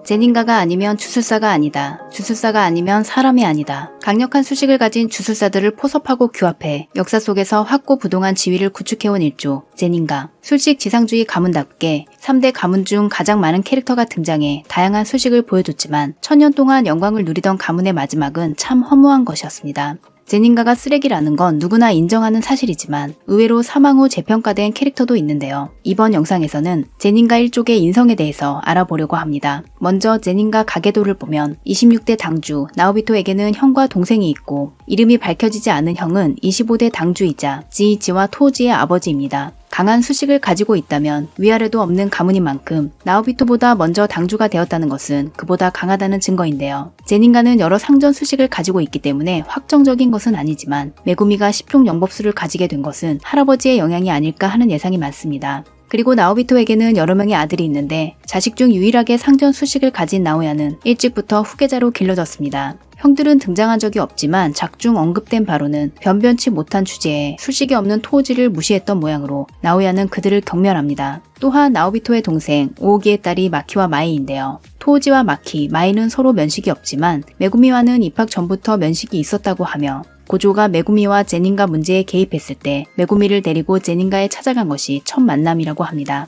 제닌가가 아니면 주술사가 아니다. 주술사가 아니면 사람이 아니다. 강력한 수식을 가진 주술사들을 포섭하고 규합해 역사 속에서 확고부동한 지위를 구축해온 일조 제닌가. 술식 지상주의 가문답게 3대 가문 중 가장 많은 캐릭터가 등장해 다양한 수식을 보여줬지만 천년 동안 영광을 누리던 가문의 마지막은 참 허무한 것이었습니다. 제닌가가 쓰레기라는 건 누구나 인정하는 사실이지만 의외로 사망 후 재평가된 캐릭터도 있는데요. 이번 영상에서는 제닌가 일족의 인성에 대해서 알아보려고 합니다. 먼저 제닌가 가게도를 보면 26대 당주 나오비토에게는 형과 동생이 있고 이름이 밝혀지지 않은 형은 25대 당주이자 지이치와 토우지의 아버지입니다. 강한 수식을 가지고 있다면 위아래도 없는 가문인 만큼 나오비토보다 먼저 당주가 되었다는 것은 그보다 강하다는 증거인데요. 제닌가는 여러 상전 수식을 가지고 있기 때문에 확정적인 것은 아니지만 메구미가 10종 영법수를 가지게 된 것은 할아버지의 영향이 아닐까 하는 예상이 많습니다. 그리고 나오비토에게는 여러 명의 아들이 있는데 자식 중 유일하게 상전 수식을 가진 나오야는 일찍부터 후계자로 길러졌습니다. 형들은 등장한 적이 없지만 작중 언급된 바로는 변변치 못한 주제에 수식이 없는 토우지를 무시했던 모양으로 나오야는 그들을 경멸합니다. 또한 나오비토의 동생 오오기의 딸이 마키와 마이인데요. 토우지와 마키, 마이는 서로 면식이 없지만 메구미와는 입학 전부터 면식이 있었다고 하며 고조가 메구미와 제닌가 문제에 개입했을 때 메구미를 데리고 제닌가에 찾아간 것이 첫 만남이라고 합니다.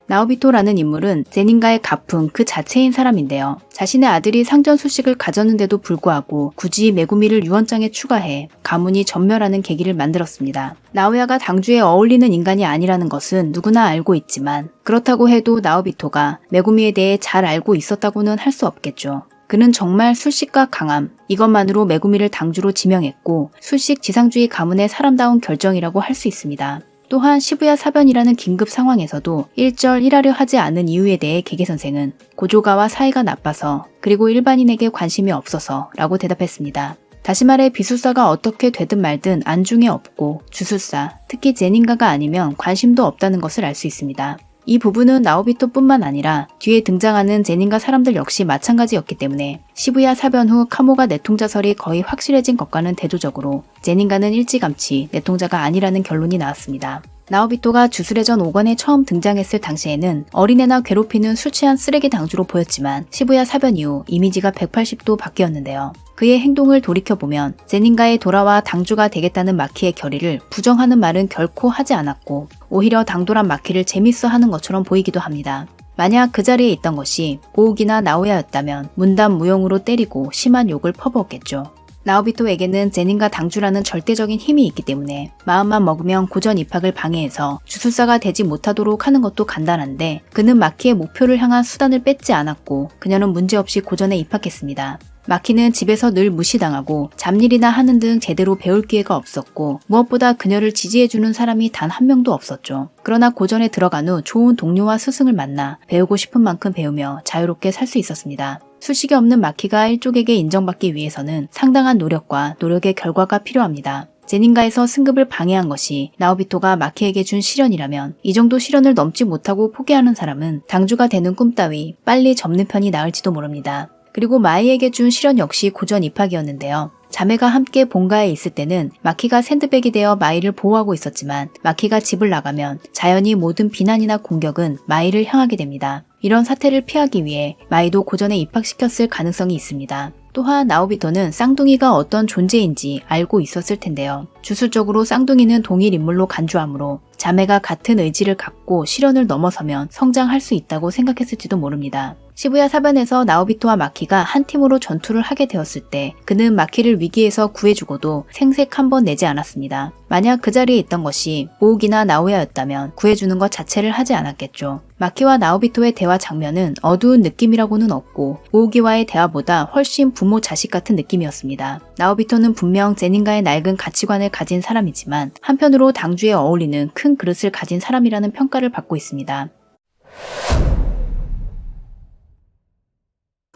나오비토라는 인물은 제닌가의 가풍 그 자체인 사람인데요. 자신의 아들이 상전 수식을 가졌는데도 불구하고 굳이 메구미를 유언장에 추가해 가문이 전멸하는 계기를 만들었습니다. 나오야가 당주에 어울리는 인간이 아니라는 것은 누구나 알고 있지만 그렇다고 해도 나오비토가 메구미에 대해 잘 알고 있었다고는 할 수 없겠죠. 그는 정말 술식과 강함, 이것만으로 메구미를 당주로 지명했고 술식 지상주의 가문의 사람다운 결정이라고 할 수 있습니다. 또한 시부야 사변이라는 긴급 상황에서도 일절일하려 하지 않은 이유에 대해 개개 선생은 고조가와 사이가 나빠서 그리고 일반인에게 관심이 없어서 라고 대답했습니다. 다시 말해 비술사가 어떻게 되든 말든 안중에 없고 주술사, 특히 제닌가가 아니면 관심도 없다는 것을 알 수 있습니다. 이 부분은 나오비토뿐만 아니라 뒤에 등장하는 제닌가 사람들 역시 마찬가지였기 때문에 시부야 사변 후 카모가 내통자설이 거의 확실해진 것과는 대조적으로 제닌가는 일찌감치 내통자가 아니라는 결론이 나왔습니다. 나오비토가 주술회전 5권에 처음 등장했을 당시에는 어린애나 괴롭히는 술 취한 쓰레기 당주로 보였지만 시부야 사변 이후 이미지가 180도 바뀌었는데요. 그의 행동을 돌이켜보면 제닌가에 돌아와 당주가 되겠다는 마키의 결의를 부정하는 말은 결코 하지 않았고 오히려 당돌한 마키를 재밌어 하는 것처럼 보이기도 합니다. 만약 그 자리에 있던 것이 오욱이나 나오야였다면 문담무용으로 때리고 심한 욕을 퍼부었겠죠. 나오비토에게는 제닌가 당주라는 절대적인 힘이 있기 때문에 마음만 먹으면 고전 입학을 방해해서 주술사가 되지 못하도록 하는 것도 간단한데 그는 마키의 목표를 향한 수단을 뺏지 않았고 그녀는 문제없이 고전에 입학했습니다. 마키는 집에서 늘 무시당하고 잡일이나 하는 등 제대로 배울 기회가 없었고 무엇보다 그녀를 지지해주는 사람이 단 한 명도 없었죠. 그러나 고전에 들어간 후 좋은 동료와 스승을 만나 배우고 싶은 만큼 배우며 자유롭게 살 수 있었습니다. 수식이 없는 마키가 일족에게 인정받기 위해서는 상당한 노력과 노력의 결과가 필요합니다. 제닌가에서 승급을 방해한 것이 나오비토가 마키에게 준 시련이라면 이 정도 시련을 넘지 못하고 포기하는 사람은 당주가 되는 꿈 따위 빨리 접는 편이 나을지도 모릅니다. 그리고 마이에게 준 시련 역시 고전 입학이었는데요. 자매가 함께 본가에 있을 때는 마키가 샌드백이 되어 마이를 보호하고 있었지만 마키가 집을 나가면 자연히 모든 비난이나 공격은 마이를 향하게 됩니다. 이런 사태를 피하기 위해 마이도 고전에 입학시켰을 가능성이 있습니다. 또한 나오비토는 쌍둥이가 어떤 존재인지 알고 있었을 텐데요. 주술적으로 쌍둥이는 동일 인물로 간주하므로 자매가 같은 의지를 갖고 시련을 넘어서면 성장할 수 있다고 생각했을지도 모릅니다. 시부야 사변에서 나오비토와 마키가 한 팀으로 전투를 하게 되었을 때 그는 마키를 위기에서 구해주고도 생색 한 번 내지 않았습니다. 만약 그 자리에 있던 것이 오욱이나 나오야였다면 구해주는 것 자체를 하지 않았겠죠. 마키와 나오비토의 대화 장면은 어두운 느낌이라고는 없고 오욱이와의 대화보다 훨씬 부모 자식 같은 느낌이었습니다. 나오비토는 분명 제닌가의 낡은 가치관을 가진 사람이지만 한편으로 당주에 어울리는 큰 그릇을 가진 사람이라는 평가를 받고 있습니다.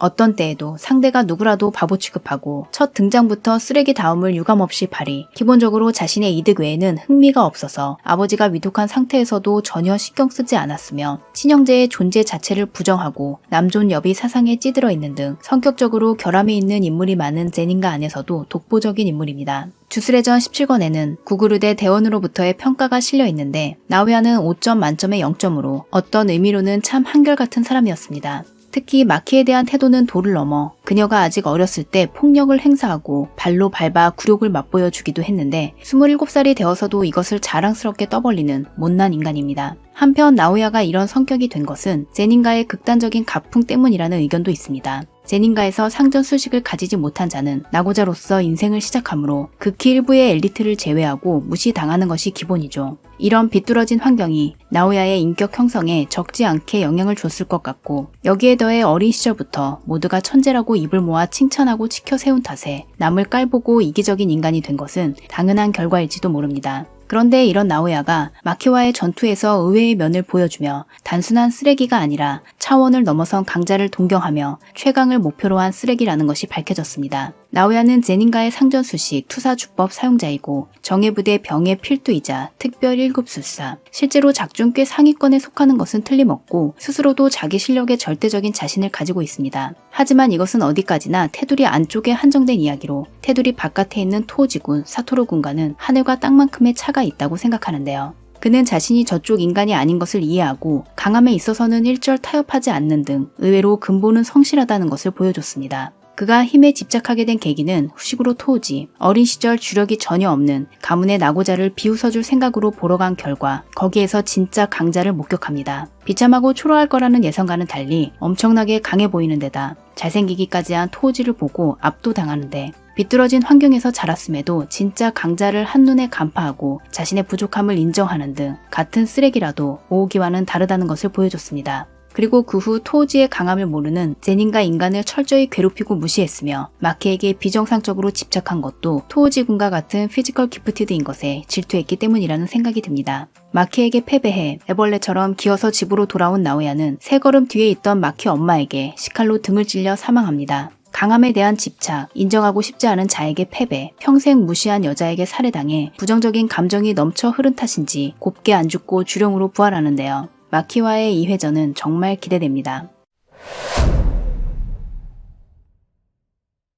어떤 때에도 상대가 누구라도 바보 취급하고 첫 등장부터 쓰레기 다움을 유감없이 발휘. 기본적으로 자신의 이득 외에는 흥미가 없어서 아버지가 위독한 상태에서도 전혀 신경 쓰지 않았으며 친형제의 존재 자체를 부정하고 남존 여비 사상에 찌들어 있는 등 성격적으로 결함이 있는 인물이 많은 제닌가 안에서도 독보적인 인물입니다. 주술회전 17권에는 구구르대 대원으로부터의 평가가 실려 있는데 나우야는 5점 만점에 0점으로 어떤 의미로는 참 한결같은 사람이었습니다. 특히 마키에 대한 태도는 도를 넘어 그녀가 아직 어렸을 때 폭력을 행사하고 발로 밟아 굴욕을 맛보여 주기도 했는데 27살이 되어서도 이것을 자랑스럽게 떠벌리는 못난 인간입니다. 한편 나우야가 이런 성격이 된 것은 제닌가의 극단적인 가풍 때문이라는 의견도 있습니다. 제닌가에서 상전 수식을 가지지 못한 자는 낙오자로서 인생을 시작하므로 극히 일부의 엘리트를 제외하고 무시당하는 것이 기본이죠. 이런 비뚤어진 환경이 나우야의 인격 형성에 적지 않게 영향을 줬을 것 같고 여기에 더해 어린 시절부터 모두가 천재라고 입을 모아 칭찬하고 치켜 세운 탓에 남을 깔보고 이기적인 인간이 된 것은 당연한 결과일지도 모릅니다. 그런데 이런 나우야가 마키와의 전투에서 의외의 면을 보여주며 단순한 쓰레기가 아니라 차원을 넘어선 강자를 동경하며 최강을 목표로 한 쓰레기라는 것이 밝혀졌습니다. 나우야는 제닌가의 상전수식 투사 주법 사용자이고 정예부대 병의 필두이자 특별 1급 술사, 실제로 작중 꽤 상위권에 속하는 것은 틀림없고 스스로도 자기 실력에 절대적인 자신을 가지고 있습니다. 하지만 이것은 어디까지나 테두리 안쪽에 한정된 이야기로 테두리 바깥에 있는 토지군 사토루 군과는 하늘과 땅만큼의 차가 있다고 생각하는데요. 그는 자신이 저쪽 인간이 아닌 것을 이해하고 강함에 있어서는 일절 타협하지 않는 등 의외로 근본은 성실하다는 것을 보여줬습니다. 그가 힘에 집착하게 된 계기는 후식으로 토우지, 어린 시절 주력이 전혀 없는 가문의 나고자를 비웃어줄 생각으로 보러 간 결과 거기에서 진짜 강자를 목격합니다. 비참하고 초라할 거라는 예상과는 달리 엄청나게 강해 보이는 데다 잘생기기까지 한 토우지를 보고 압도당하는데 비뚤어진 환경에서 자랐음에도 진짜 강자를 한눈에 간파하고 자신의 부족함을 인정하는 등 같은 쓰레기라도 오오기와는 다르다는 것을 보여줬습니다. 그리고 그 후 토우지의 강함을 모르는 제닌가 인간을 철저히 괴롭히고 무시했으며 마키에게 비정상적으로 집착한 것도 토우지군과 같은 피지컬 기프티드인 것에 질투했기 때문이라는 생각이 듭니다. 마키에게 패배해 애벌레처럼 기어서 집으로 돌아온 나우야는 세 걸음 뒤에 있던 마키 엄마에게 시칼로 등을 찔려 사망합니다. 강함에 대한 집착, 인정하고 싶지 않은 자에게 패배, 평생 무시한 여자에게 살해당해 부정적인 감정이 넘쳐 흐른 탓인지 곱게 안 죽고 주령으로 부활하는데요. 마키와의 이 회전은 정말 기대됩니다.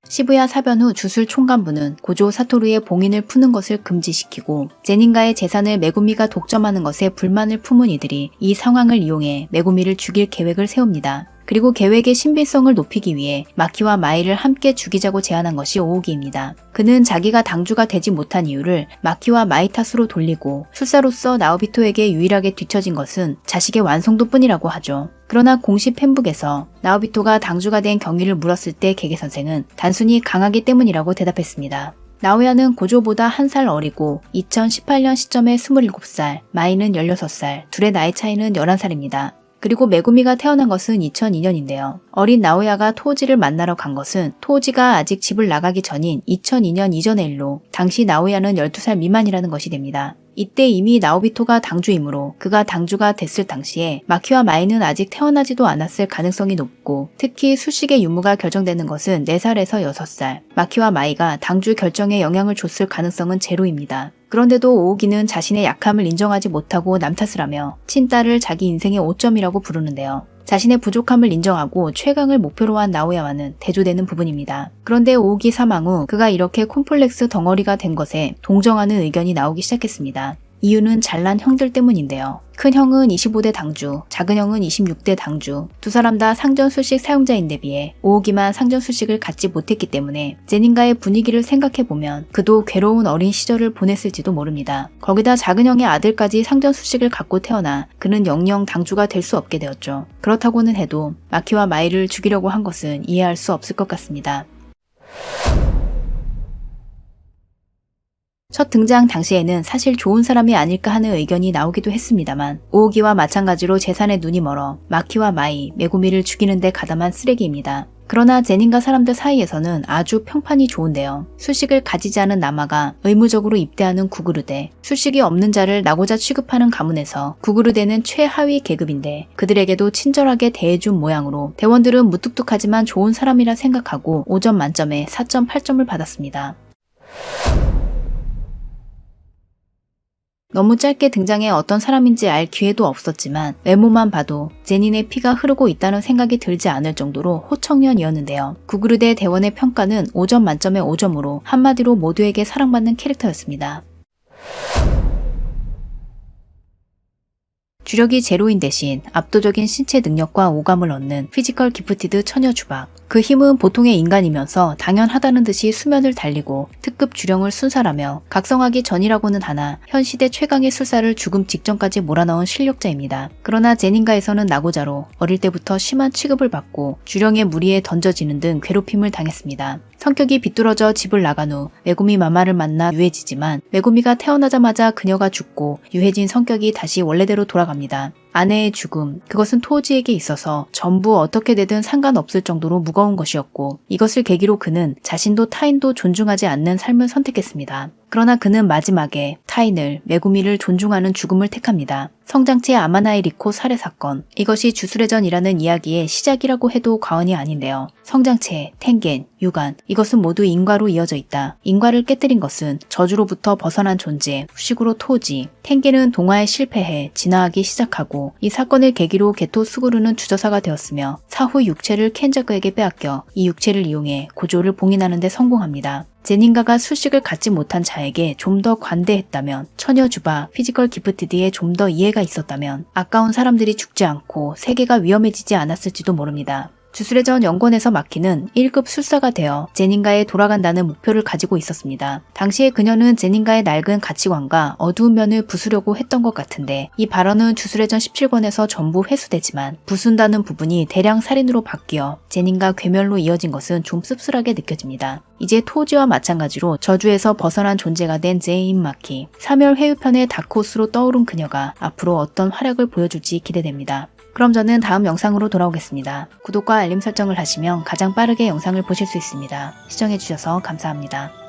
시부야 사변 후 주술 총간부는 고조 사토루의 봉인을 푸는 것을 금지시키고 제닌가의 재산을 메구미가 독점하는 것에 불만을 품은 이들이 이 상황을 이용해 메구미를 죽일 계획을 세웁니다. 그리고 계획의 신빙성을 높이기 위해 마키와 마이를 함께 죽이자고 제안한 것이 오우기입니다. 그는 자기가 당주가 되지 못한 이유를 마키와 마이 탓으로 돌리고 술사로서 나오비토에게 유일하게 뒤처진 것은 자식의 완성도뿐이라고 하죠. 그러나 공식 팬북에서 나오비토가 당주가 된 경위를 물었을 때 개개 선생은 단순히 강하기 때문이라고 대답했습니다. 나우야는 고조보다 한 살 어리고 2018년 시점에 27살, 마이는 16살, 둘의 나이 차이는 11살입니다. 그리고 메구미가 태어난 것은 2002년인데요. 어린 나우야가 토우지를 만나러 간 것은 토우지가 아직 집을 나가기 전인 2002년 이전의 일로 당시 나우야는 12살 미만이라는 것이 됩니다. 이때 이미 나오비토가 당주이므로 그가 당주가 됐을 당시에 마키와 마이는 아직 태어나지도 않았을 가능성이 높고 특히 수식의 유무가 결정되는 것은 4살에서 6살, 마키와 마이가 당주 결정에 영향을 줬을 가능성은 제로입니다. 그런데도 오우기는 자신의 약함을 인정하지 못하고 남 탓을 하며 친딸을 자기 인생의 오점이라고 부르는데요. 자신의 부족함을 인정하고 최강을 목표로 한 나우야와는 대조되는 부분입니다. 그런데 오우기 사망 후 그가 이렇게 콤플렉스 덩어리가 된 것에 동정하는 의견이 나오기 시작했습니다. 이유는 잘난 형들 때문인데요. 큰 형은 25대 당주, 작은 형은 26대 당주, 두 사람 다 상전수식 사용자인데 비해 오우기만 상전수식을 갖지 못했기 때문에 제닌가의 분위기를 생각해보면 그도 괴로운 어린 시절을 보냈을지도 모릅니다. 거기다 작은 형의 아들까지 상전수식을 갖고 태어나 그는 영영 당주가 될 수 없게 되었죠. 그렇다고는 해도 마키와 마이를 죽이려고 한 것은 이해할 수 없을 것 같습니다. 첫 등장 당시에는 사실 좋은 사람이 아닐까 하는 의견이 나오기도 했습니다만 오우기와 마찬가지로 재산에 눈이 멀어 마키와 마이, 메구미를 죽이는 데 가담한 쓰레기입니다. 그러나 제닌과 사람들 사이에서는 아주 평판이 좋은데요. 술식을 가지지 않은 남아가 의무적으로 입대하는 구그르데, 술식이 없는 자를 나고자 취급하는 가문에서 구그르데는 최하위 계급인데 그들에게도 친절하게 대해준 모양으로 대원들은 무뚝뚝하지만 좋은 사람이라 생각하고 5점 만점에 4.8점을 받았습니다. 너무 짧게 등장해 어떤 사람인지 알 기회도 없었지만 외모만 봐도 제닌의 피가 흐르고 있다는 생각이 들지 않을 정도로 호청년이었는데요. 구그르데 대원의 평가는 5점 만점에 5점으로 한마디로 모두에게 사랑받는 캐릭터였습니다. 주력이 제로인 대신 압도적인 신체 능력과 오감을 얻는 피지컬 기프티드 처녀 주박. 그 힘은 보통의 인간이면서 당연하다는 듯이 수면을 달리고 특급 주령을 순살하며 각성하기 전이라고는 하나 현 시대 최강의 술사를 죽음 직전까지 몰아넣은 실력자입니다. 그러나 제닌가에서는 나고자로 어릴 때부터 심한 취급을 받고 주령의 무리에 던져지는 등 괴롭힘을 당했습니다. 성격이 비뚤어져 집을 나간 후 메구미 마마를 만나 유해지지만 메구미가 태어나자마자 그녀가 죽고 유해진 성격이 다시 원래대로 돌아갑니다. 아내의 죽음, 그것은 토지에게 있어서 전부 어떻게 되든 상관없을 정도로 무거운 것이었고 이것을 계기로 그는 자신도 타인도 존중하지 않는 삶을 선택했습니다. 그러나 그는 마지막에 타인을, 메구미를 존중하는 죽음을 택합니다. 성장체 아마나이 리코 살해 사건, 이것이 주술회전이라는 이야기의 시작이라고 해도 과언이 아닌데요. 성장체, 텐겐, 유관, 이것은 모두 인과로 이어져 있다. 인과를 깨뜨린 것은 저주로부터 벗어난 존재, 후식으로 토지. 텐겐은 동화에 실패해 진화하기 시작하고 이 사건을 계기로 게토 스구루는 주저사가 되었으며 사후 육체를 켄자그에게 빼앗겨 이 육체를 이용해 고조를 봉인하는 데 성공합니다. 제닌가가 술식을 갖지 못한 자에게 좀 더 관대했다면, 처녀 주바, 피지컬 기프티드에 좀 더 이해가 있었다면 아까운 사람들이 죽지 않고 세계가 위험해지지 않았을지도 모릅니다. 주술회전 연권에서 마키는 1급 술사가 되어 제닌가에 돌아간다는 목표를 가지고 있었습니다. 당시에 그녀는 제닌가의 낡은 가치관과 어두운 면을 부수려고 했던 것 같은데 이 발언은 주술회전 17권에서 전부 회수되지만 부순다는 부분이 대량 살인으로 바뀌어 제닌가 괴멸로 이어진 것은 좀 씁쓸하게 느껴집니다. 이제 토지와 마찬가지로 저주에서 벗어난 존재가 된 제인 마키. 사멸 회유편의 다크호스로 떠오른 그녀가 앞으로 어떤 활약을 보여줄지 기대됩니다. 그럼 저는 다음 영상으로 돌아오겠습니다. 구독과 알림 설정을 하시면 가장 빠르게 영상을 보실 수 있습니다. 시청해주셔서 감사합니다.